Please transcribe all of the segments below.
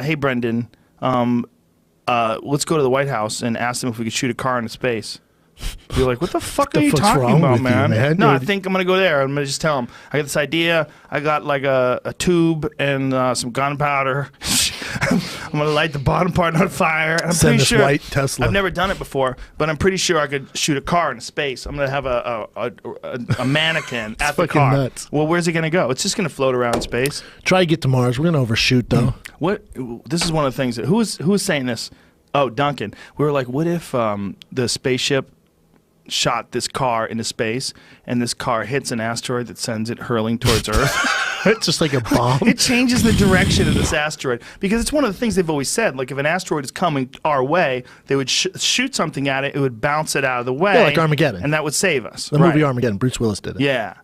hey, Brendan, let's go to the White House and ask them if we could shoot a car into space. You're like, what the fuck are you talking about, man? No, I think I'm going to go there. I'm going to just tell them, I got this idea. I got like a tube and some gunpowder. I'm going to light the bottom part on fire. And I'm pretty sure, white Tesla. I've never done it before, but I'm pretty sure I could shoot a car into space. I'm going to have a mannequin at the car. Nuts. Well, where's it going to go? It's just going to float around space. Try to get to Mars. We're going to overshoot, though. This is one of the things that, who was saying this? Oh, Duncan. We were like, what if the spaceship shot this car into space and this car hits an asteroid that sends it hurling towards Earth? It's just like a bomb. It changes the direction of this asteroid, because it's one of the things they've always said, like if an asteroid is coming our way, they would shoot something at it, it would bounce it out of the way. Yeah, like Armageddon. And that would save us. The movie Armageddon, Bruce Willis did it. Yeah.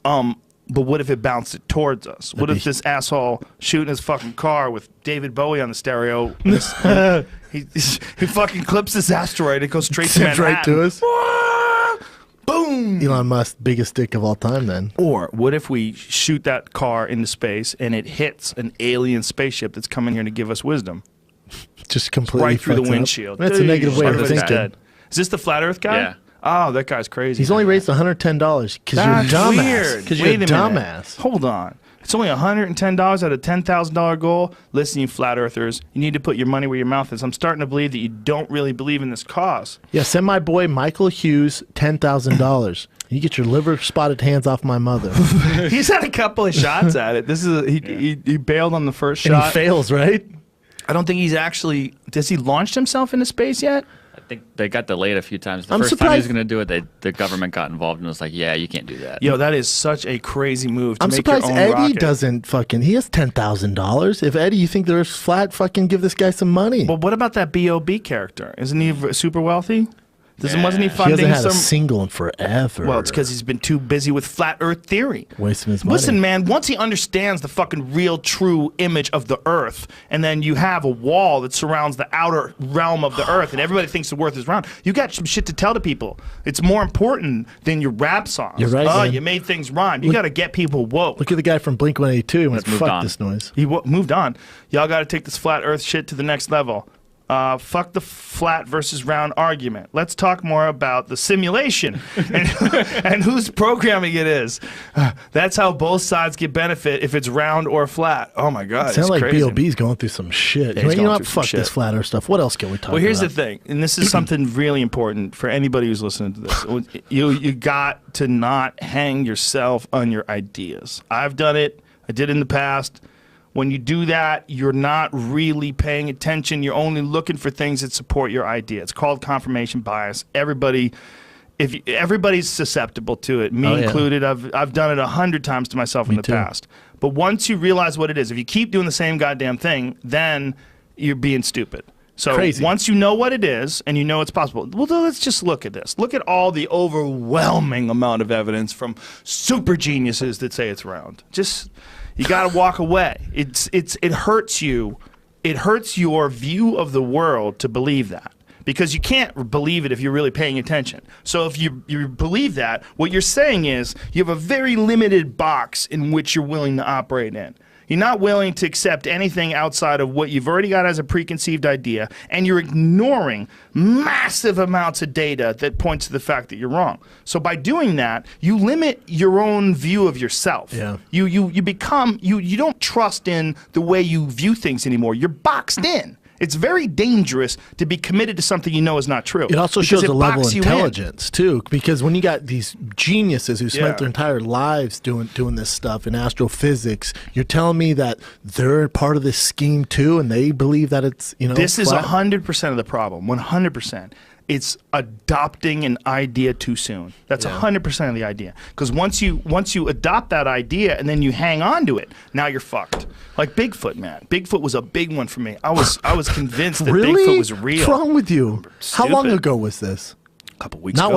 But what if it bounced it towards us? What if this asshole shooting his fucking car with David Bowie on the stereo, he fucking clips this asteroid, it goes straight to Manhattan. Right to us. Boom! Elon Musk, biggest dick of all time then. Or what if we shoot that car into space and it hits an alien spaceship that's coming here to give us wisdom? Just completely right through the fucks windshield. That's a negative way of thinking. Dead. Is this the flat Earth guy? Yeah. Oh, that guy's crazy. He's only raised $110 because you're a dumbass. Because you're a dumbass. Hold on. It's only $110 out of $10,000 goal. Listen, you flat earthers, you need to put your money where your mouth is. I'm starting to believe that you don't really believe in this cause. Yeah, send my boy Michael Hughes $10,000. You get your liver spotted hands off my mother. He's had a couple of shots at it. This is he bailed on the first shot. And he fails, right? I don't think he's actually. Has he launched himself into space yet? I think they got delayed a few times. The first time he was going to do it, the government got involved and was like, yeah, you can't do that. Yo, that is such a crazy move to I'm make your own surprised Eddie rocket. doesn't fucking. He has $10,000. If Eddie, you think there's flat, fucking give this guy some money. Well, what about that B.O.B. character? Isn't he super wealthy? Wasn't he funding He hasn't had some a single in forever. Well, it's because he's been too busy with flat Earth theory. Wasting his money. Listen, man, once he understands the fucking real, true image of the Earth, and then you have a wall that surrounds the outer realm of the Earth, and everybody thinks the Earth is round, you got some shit to tell to people. It's more important than your rap songs. You're right, man. You made things rhyme. You got to get people woke. Look at the guy from Blink-182 and went, fuck this noise. He moved on. Y'all got to take this flat Earth shit to the next level. Fuck the flat versus round argument. Let's talk more about the simulation and whose programming it is. That's how both sides get benefit if it's round or flat. Oh my God, it sounds like crazy. B.O.B.'s going through some shit. Yeah, you know what? fuck Fuck this flat Earth stuff. What else can we talk about? Well, here's the thing, and this is something really important for anybody who's listening to this. You got to not hang yourself on your ideas. I've done it. I did in the past. When you do that, you're not really paying attention. You're only looking for things that support your idea. It's called confirmation bias. Everybody's susceptible to it, me included. I've done it 100 times to myself in the past. But once you realize what it is, if you keep doing the same goddamn thing, then you're being stupid. So once you know what it is and you know it's possible, well, let's just look at this. Look at all the overwhelming amount of evidence from super geniuses that say it's round. You got to walk away. It hurts you. It hurts your view of the world to believe that, because you can't believe it if you're really paying attention. So if you believe that, what you're saying is you have a very limited box in which you're willing to operate in. You're not willing to accept anything outside of what you've already got as a preconceived idea, and you're ignoring massive amounts of data that points to the fact that you're wrong. So by doing that, you limit your own view of yourself. Yeah. You don't trust in the way you view things anymore. You're boxed in. It's very dangerous to be committed to something you know is not true. It also shows a level of intelligence, too, because when you got these geniuses who spent their entire lives doing this stuff in astrophysics, you're telling me that they're part of this scheme, too, and they believe that it's, This is 100% of the problem, 100%. It's adopting an idea too soon. That's 100% of the idea. Because once you adopt that idea and then you hang on to it, now you're fucked. Like Bigfoot, man. Bigfoot was a big one for me. I was convinced that Bigfoot was real. What's wrong with you? How long ago was this? A couple weeks ago. Not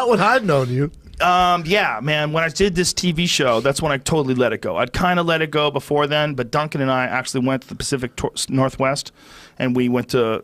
when I'd known you. Yeah, man. When I did this TV show, that's when I totally let it go. I'd kind of let it go before then, but Duncan and I actually went to the Pacific Northwest, and we went to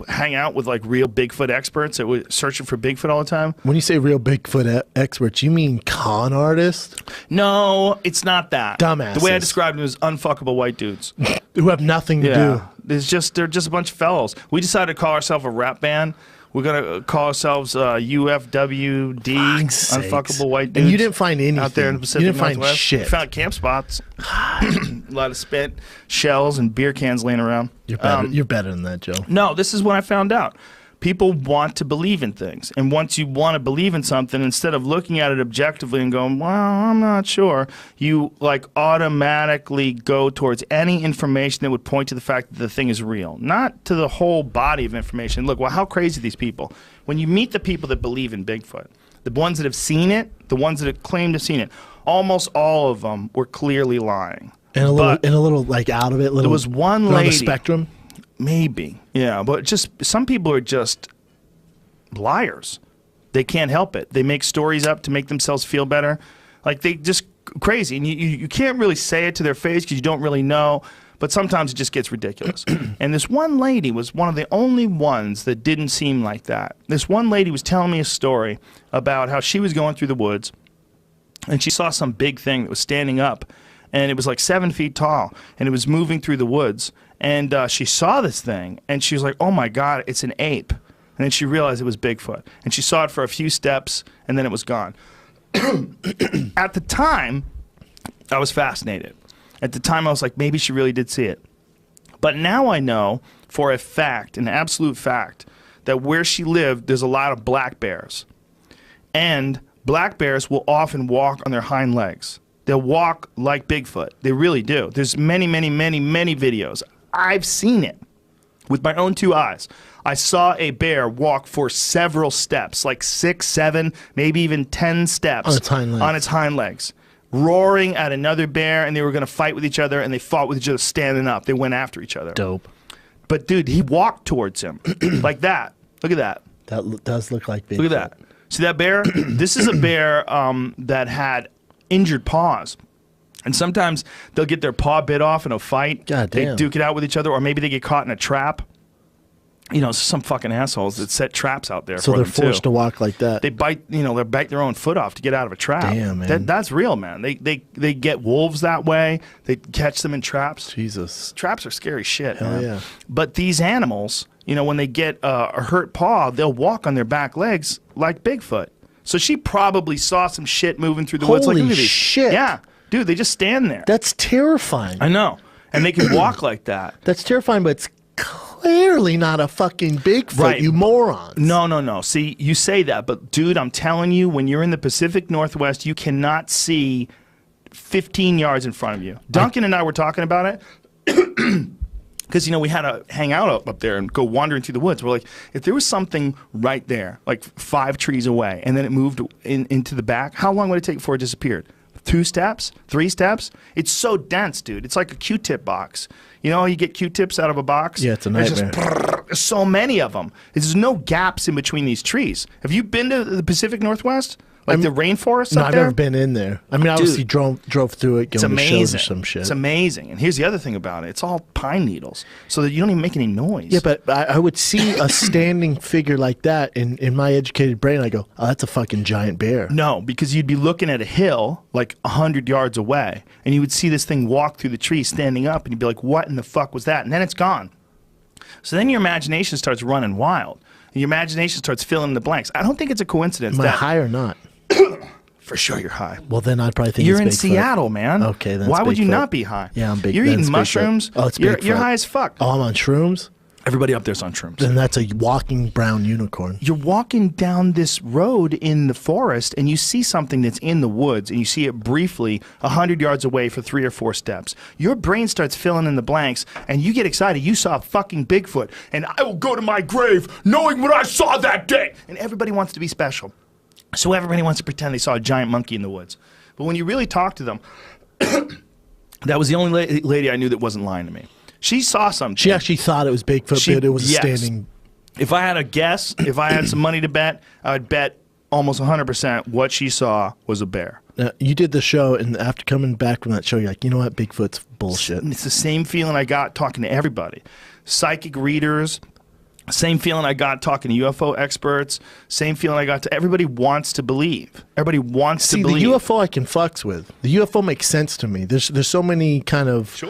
hang out with like real Bigfoot experts that were searching for Bigfoot all the time. When you say real Bigfoot experts, you mean con artists? No, it's not that. Dumbasses. The way I described it was unfuckable white dudes who have nothing to do. They're just a bunch of fellows. We decided to call ourselves a rap band. We're gonna call ourselves UFWD, unfuckable white dudes. And you didn't find anything out there in the Pacific You didn't Northwest. find shit. We found camp spots, a lot of spent shells and beer cans laying around. You're better than that, Joe. No, this is what I found out. People want to believe in things, and once you want to believe in something, instead of looking at it objectively and going, "Well, I'm not sure," you like automatically go towards any information that would point to the fact that the thing is real, not to the whole body of information. Look, well, how crazy are these people? When you meet the people that believe in Bigfoot, the ones that have seen it, the ones that have claimed to have seen it, almost all of them were clearly lying. And a little like out of it. There was one lady on the spectrum. Maybe, yeah, but just some people are just liars. They can't help it. They make stories up to make themselves feel better. Like they just crazy, and you can't really say it to their face because you don't really know. But sometimes it just gets ridiculous. And this one lady was one of the only ones that didn't seem like that. This one lady was telling me a story about how she was going through the woods, and she saw some big thing that was standing up, and it was like 7 feet tall, and it was moving through the woods. And she saw this thing, and she was like, "Oh my God, it's an ape." And then she realized it was Bigfoot. And she saw it for a few steps, and then it was gone. At the time, I was fascinated. At the time, I was like, maybe she really did see it. But now I know for a fact, an absolute fact, that where she lived, there's a lot of black bears. And black bears will often walk on their hind legs. They'll walk like Bigfoot. They really do. There's many, many, many, many videos. I've seen it with my own 2 eyes. I saw a bear walk for several steps, like 6, 7, maybe even 10 steps on its hind legs, roaring at another bear, and they were going to fight with each other, and they fought with each other standing up. They went after each other. Dope. But dude, he walked towards him like that. Look at that. That does look like Bigfoot. Look at that. See that bear? This is a bear that had injured paws. And sometimes they'll get their paw bit off in a fight. God damn. They duke it out with each other, or maybe they get caught in a trap. You know, some fucking assholes that set traps out there. So for they're them forced too. to walk like that. They bite, they bite their own foot off to get out of a trap. Damn, man. That's real, man. They get wolves that way. They catch them in traps. Jesus. Traps are scary shit, Hell man. yeah. But these animals, when they get a hurt paw, they'll walk on their back legs like Bigfoot. So she probably saw some shit moving through the woods. Like, look at these. Shit. Yeah. Dude, they just stand there. That's terrifying. I know. And they can walk like that. That's terrifying, but it's clearly not a fucking Bigfoot, right. You morons. No. See, you say that, but dude, I'm telling you, when you're in the Pacific Northwest, you cannot see 15 yards in front of you. Duncan and I were talking about it. Because, we had to hang out up there and go wandering through the woods. We're like, if there was something right there, like 5 trees away, and then it moved into the back, how long would it take before it disappeared? 2 steps? 3 steps? It's so dense, dude. It's like a Q-tip box. You know how you get Q-tips out of a box? Yeah, it's a nightmare. There's so many of them. There's no gaps in between these trees. Have you been to the Pacific Northwest? Like the rainforest No, up I've there? never been in there. I mean, obviously drove through it, going to shows or some shit. It's amazing. And here's the other thing about it. It's all pine needles, so that you don't even make any noise. Yeah, but I would see a standing figure like that, in my educated brain, I go, oh, that's a fucking giant bear. No, because you'd be looking at a hill like 100 yards away, and you would see this thing walk through the tree standing up, and you'd be like, what in the fuck was that? And then it's gone. So then your imagination starts running wild. And your imagination starts filling in the blanks. I don't think it's a coincidence. Am I high or not? For sure you're high. Well, then I'd probably think you're it's in Bigfoot. Seattle, man. Okay, then why would you Bigfoot. not be high? Yeah, I'm big. You're eating mushrooms. Oh, it's you're Bigfoot. high as fuck. Oh, I'm on shrooms? Everybody up there's on shrooms. Then that's a walking brown unicorn. You're walking down this road in the forest, and you see something that's in the woods, and you see it briefly 100 yards away for 3 or 4 steps. Your brain starts filling in the blanks, and you get excited. You saw a fucking Bigfoot, and I will go to my grave knowing what I saw that day. And everybody wants to be special. So everybody wants to pretend they saw a giant monkey in the woods. But when you really talk to them, that was the only lady I knew that wasn't lying to me. She saw something. She actually thought it was Bigfoot, but it was a standing... If I had a guess, if I had some money to bet, I would bet almost 100% what she saw was a bear. Now, you did the show, and after coming back from that show, you're like, you know what, Bigfoot's bullshit. It's the same feeling I got talking to everybody. Psychic readers, same feeling I got talking to UFO experts, same feeling I got to everybody wants to believe. Everybody wants to believe. See, the UFO I can fucks with. The UFO makes sense to me. There's so many kind of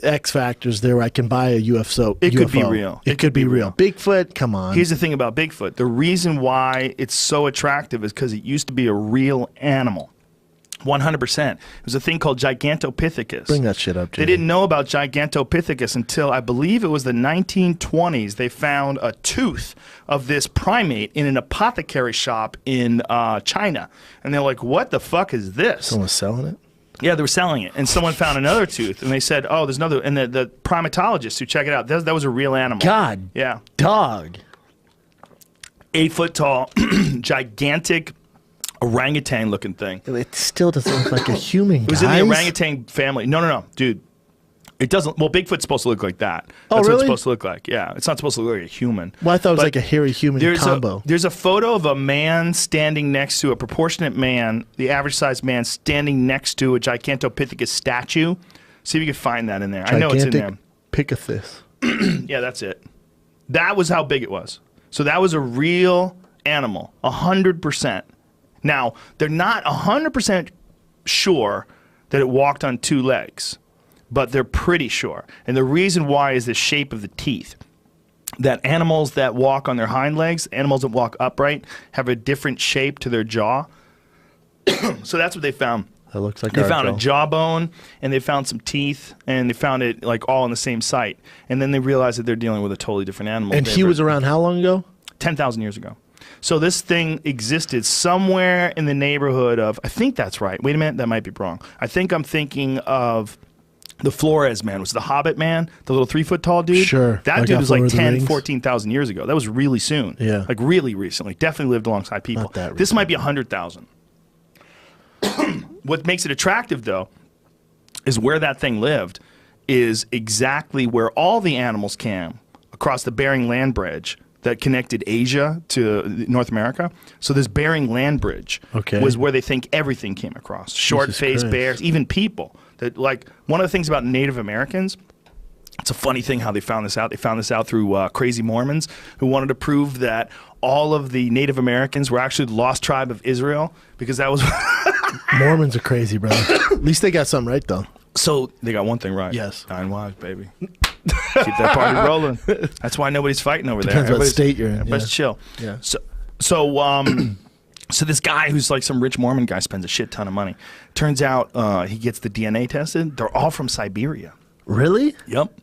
X factors there where I can buy a UFO. It could be real. It could be real. Bigfoot, come on. Here's the thing about Bigfoot. The reason why it's so attractive is because it used to be a real animal. 100%. It was a thing called Gigantopithecus. Bring that shit up, Jimmy. They didn't know about Gigantopithecus until, I believe it was the 1920s. They found a tooth of this primate in an apothecary shop in China. And they're like, what the fuck is this? Someone's selling it? Yeah, they were selling it. And someone found another tooth. And they said, oh, there's another. And the primatologist who checked it out, that was a real animal. God. Yeah. Dog. 8 foot tall, gigantic orangutan looking thing. It still doesn't look like a human. It was in the orangutan family. No, dude. It doesn't. Well, Bigfoot's supposed to look like that. That's really? what it's supposed to look like. Yeah, it's not supposed to look like a human. Well, I thought it was like a hairy human combo. There's a photo of a man standing next to a proportionate man, the average sized man standing next to a Gigantopithecus statue. See if you can find that in there. I know it's in there. Gigantopithecus. Yeah, that's it. That was how big it was. So that was a real animal, 100%. Now, they're not 100% sure that it walked on 2 legs, but they're pretty sure. And the reason why is the shape of the teeth. That animals that walk on their hind legs, animals that walk upright, have a different shape to their jaw. So that's what they found. That looks like they found a jawbone, and they found some teeth, and they found it like all in the same site. And then they realized that they're dealing with a totally different animal. And he was around how long ago? 10,000 years ago. So this thing existed somewhere in the neighborhood of, I think that's right. Wait a minute, that might be wrong. I think I'm thinking of the Flores man. Was the Hobbit man, the little 3 foot tall dude? Sure. That dude was like 10, 14,000 years ago. That was really soon. Yeah. Like really recently. Definitely lived alongside people. Not that this might be 100,000. What makes it attractive, though, is where that thing lived is exactly where all the animals came across the Bering Land Bridge that connected Asia to North America. So this Bering Land Bridge was where they think everything came across. Short-faced bears, even people. That, like, one of the things about Native Americans, it's a funny thing how they found this out. They found this out through crazy Mormons who wanted to prove that all of the Native Americans were actually the lost tribe of Israel, because that was... Mormons are crazy, brother. At least they got something right, though. So they got one thing right. Yes. 9 wives, baby. Keep that party rolling. That's why nobody's fighting over there. Depends what state you're in. Everybody's chill. Yeah. So this guy who's like some rich Mormon guy spends a shit ton of money. Turns out he gets the DNA tested. They're all from Siberia. Really? Yep.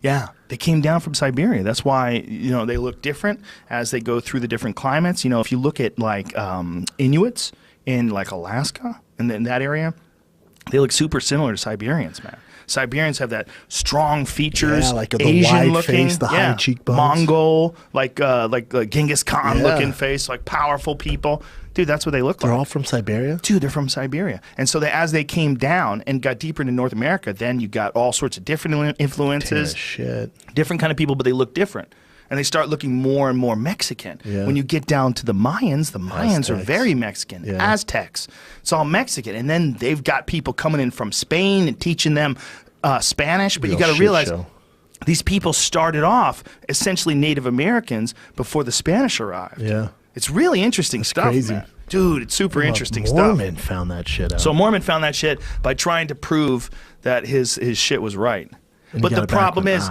Yeah, they came down from Siberia. That's why, you know, they look different as they go through the different climates. You know, if you look at like Inuits in like Alaska and in that area, they look super similar to Siberians, man. Siberians have that strong features, like the Asian wide looking, face, the high cheekbones, Mongol, like Genghis Khan looking face, like powerful people. Dude, that's what they look like. They're all from Siberia? Dude, they're from Siberia. And so as they came down and got deeper into North America, then you got all sorts of different influences. Different kind of people, but they look different. And they start looking more and more Mexican. Yeah. When you get down to the Mayans are very Mexican. Yeah. Aztecs. It's all Mexican. And then they've got people coming in from Spain and teaching them Spanish. But you got to realize these people started off essentially Native Americans before the Spanish arrived. Yeah. It's really interesting stuff, crazy. Man. Dude, it's super interesting stuff. Mormon found that shit out. So Mormon found that shit by trying to prove that his shit was right. And but the problem is,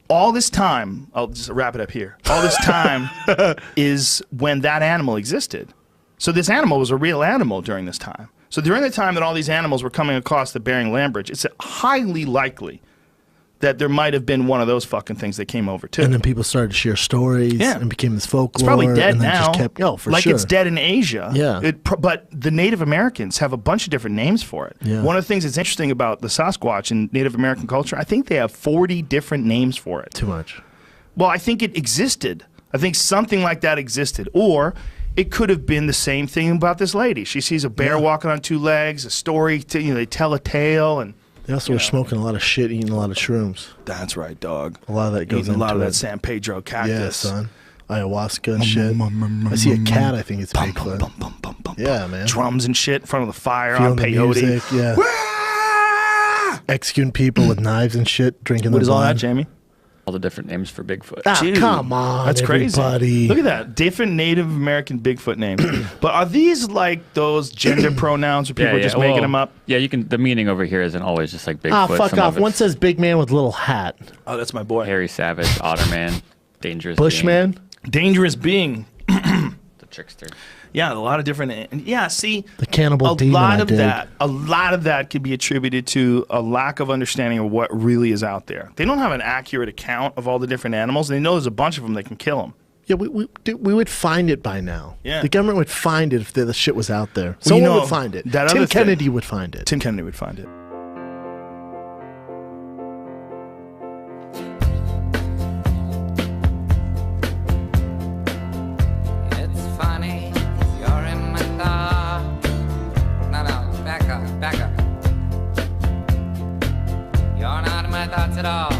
all this time, I'll just wrap it up here. All this time is when that animal existed. So this animal was a real animal during this time. So during the time that all these animals were coming across the Bering Land Bridge, it's highly likely that there might have been one of those fucking things that came over too. And then people started to share stories and became this folklore. It's probably dead and then now. Just kept, for like sure. It's dead in Asia. Yeah. But the Native Americans have a bunch of different names for it. Yeah. One of the things that's interesting about the Sasquatch in Native American culture, I think they have 40 different names for it. Too much. Well, I think it existed. I think something like that existed. Or it could have been the same thing about this lady. She sees a bear walking on 2 legs, a story, they tell a tale, and they also were smoking a lot of shit, eating a lot of shrooms. That's right, dog. A lot of that goes into a lot of that San Pedro cactus. Yeah, son. ayahuasca and shit. I see a cat, I think it's Bigfoot. Yeah, man. Drums and shit in front of the fire Feeling on the peyote. music, yeah. Executing people with knives and shit, drinking What their is all that, blood. Jamie? All the different names for Bigfoot. Ah, Dude, come on, that's crazy. everybody. Look at that. Different Native American Bigfoot names. But are these like those gender pronouns or people just making them up? Yeah, you can. The meaning over here isn't always just like Bigfoot. Ah, fuck Some off. of One it's says big man with little hat. Oh, that's my boy. Hairy Savage, Otterman, Dangerous Bushman. Dangerous being. Being, the Trickster. Yeah, a lot of different. Yeah, see, The cannibal a demon. lot I of dig. that. A lot of that could be attributed to a lack of understanding of what really is out there. They don't have an accurate account of all the different animals. They know there's a bunch of them that can kill them. Yeah, we would find it by now. Yeah. The government would find it if the shit was out there. Well, Someone you know, would find it. that Tim other thing- Kennedy would find it. Tim Kennedy would find it. It's funny, you're in my thoughts. No, back up. You're not in my thoughts at all.